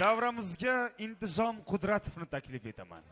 davramizga Intizom Qudratovni taklif etaman.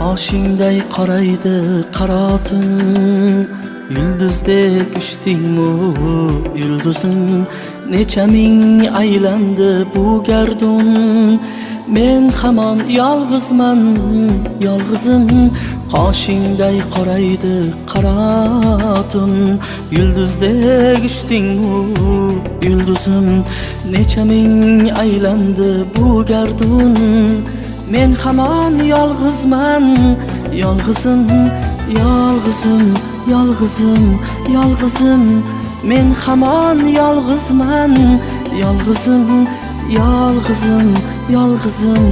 Qoshingday qoraydi qarotin, yulduzdek uchdingmi yulduzim, necha ming aylandi bu gardun, men hamon yolg'izman, yolg'izim. Qoshingday qoraydi qarotin, yulduzdek uchdingmi yulduzim, necha ming aylandi bu gardun, men hamon yolg'izman, yolg'izim, yolg'izim, yolg'izim, yolg'izim. Men hamon yolg'izman, yolg'izim, yolg'izim, yolg'izim,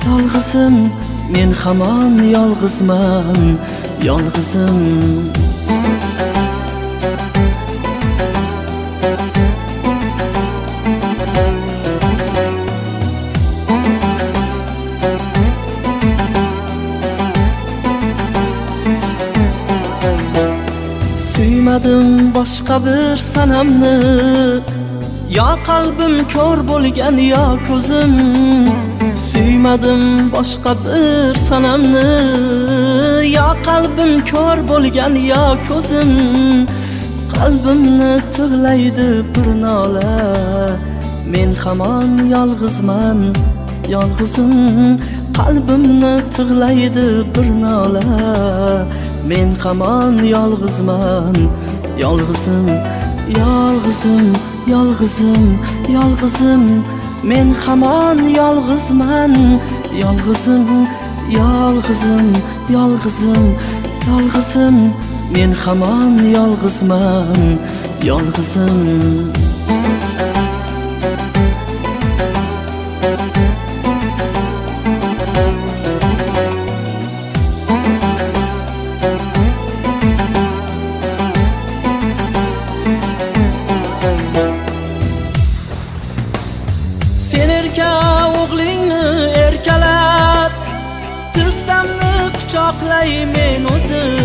yolg'izim. Men hamon yolg'izman, yolg'izim. Suymadim boshqa bir sanamni, yo qalbim ko'r bo'lgan yo ko'zim. Suymadim boshqa bir sanamni, yo qalbim ko'r bo'lgan yo ko'zim. Qalbimni tig'laydi bir nola, men hamon yolg'izman, yolg'izim. Qalbimni tig'laydi bir nola, men hamon yolg'izman, yolg'izim, yolg'izim, yolg'izim, yolg'izim. Men hamon yolg'izman, yolg'izim, yolg'izim, yolg'izim, yolg'izim. Men hamon yolg'izman, yolg'izim. Sen erka o'g'lingni erkalab, tizsamni quchoqlay men o'zim.